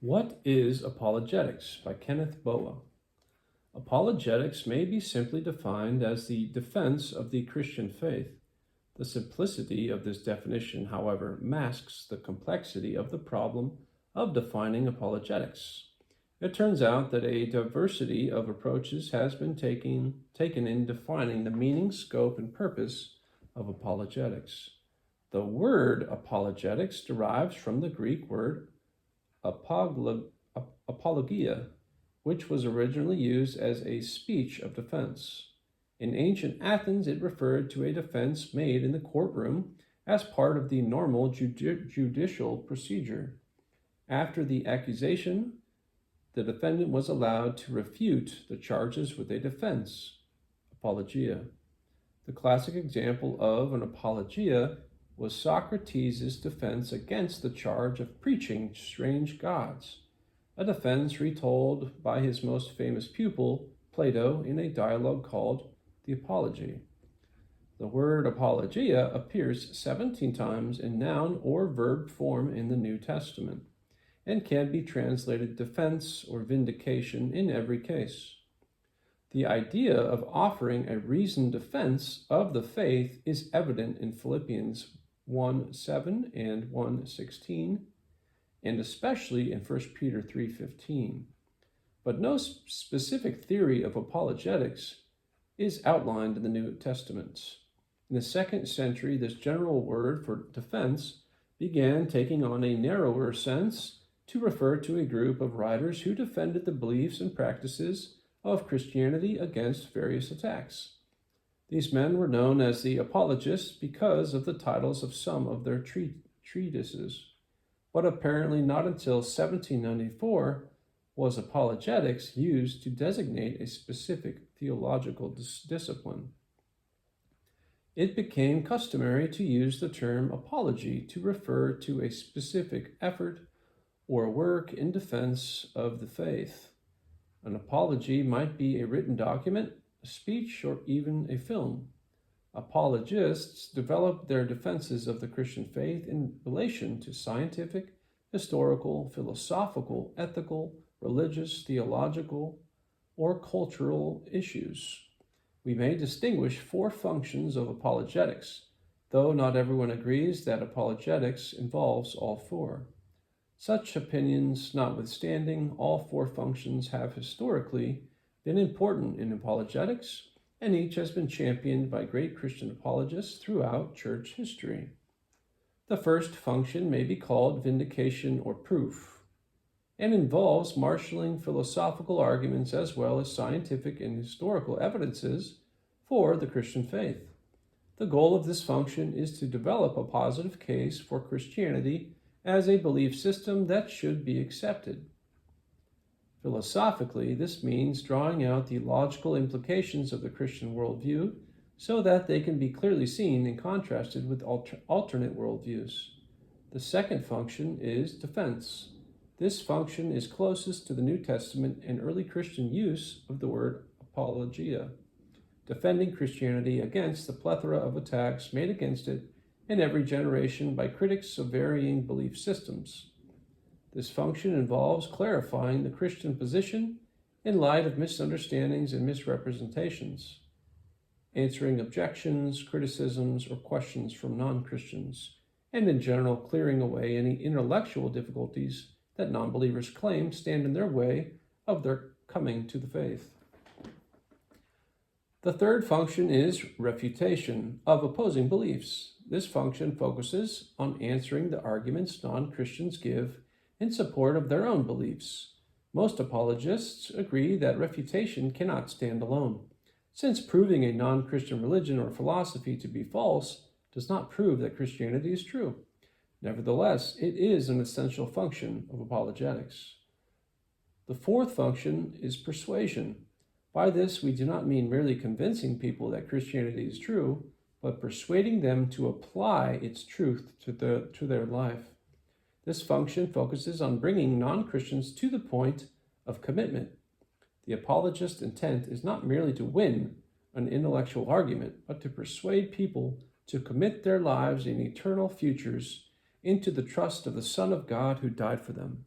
What is apologetics by Kenneth. Apologetics may be simply defined as the defense of the Christian faith. The simplicity of this definition, however, masks the complexity of the problem of defining apologetics. It turns out that a diversity of approaches has been taken in defining the meaning, scope, and purpose of apologetics. The word apologetics derives from the Greek word apologia, which was originally used as a speech of defense. In ancient Athens, it referred to a defense made in the courtroom as part of the normal judicial procedure. After the accusation, the defendant was allowed to refute the charges with a defense, apologia. The classic example of an apologia was Socrates' defense against the charge of preaching strange gods, a defense retold by his most famous pupil, Plato, in a dialogue called the Apology. The word apologia appears 17 times in noun or verb form in the New Testament, and can be translated defense or vindication in every case. The idea of offering a reasoned defense of the faith is evident in Philippians 1:7 and 1:16, and especially in 1 Peter 3:15. But no specific theory of apologetics is outlined in the New Testament. In the 2nd century, this general word for defense began taking on a narrower sense to refer to a group of writers who defended the beliefs and practices of Christianity against various attacks. These men were known as the apologists because of the titles of some of their treatises, but apparently not until 1794 was apologetics used to designate a specific theological discipline. It became customary to use the term apology to refer to a specific effort or work in defense of the faith. An apology might be a written document, a speech, or even a film. Apologists developed their defenses of the Christian faith in relation to scientific, historical, philosophical, ethical, religious, theological, or cultural issues. We may distinguish 4 functions of apologetics, though not everyone agrees that apologetics involves all 4. Such opinions notwithstanding, all 4 functions have historically been important in apologetics, and each has been championed by great Christian apologists throughout church history. The first function may be called vindication or proof, and involves marshaling philosophical arguments as well as scientific and historical evidences for the Christian faith. The goal of this function is to develop a positive case for Christianity as a belief system that should be accepted. Philosophically, this means drawing out the logical implications of the Christian worldview so that they can be clearly seen and contrasted with alternate worldviews. The second function is defense. This function is closest to the New Testament and early Christian use of the word apologia, defending Christianity against the plethora of attacks made against it in every generation by critics of varying belief systems. This function involves clarifying the Christian position in light of misunderstandings and misrepresentations, answering objections, criticisms, or questions from non-Christians, and in general clearing away any intellectual difficulties that non-believers claim stand in their way of their coming to the faith. The third function is refutation of opposing beliefs. This function focuses on answering the arguments non-Christians give in support of their own beliefs. Most apologists agree that refutation cannot stand alone, since proving a non-Christian religion or philosophy to be false does not prove that Christianity is true. Nevertheless, it is an essential function of apologetics. The fourth function is persuasion. By this, we do not mean merely convincing people that Christianity is true, but persuading them to apply its truth to their life. This function focuses on bringing non-Christians to the point of commitment. The apologist's intent is not merely to win an intellectual argument, but to persuade people to commit their lives and eternal futures into the trust of the Son of God who died for them.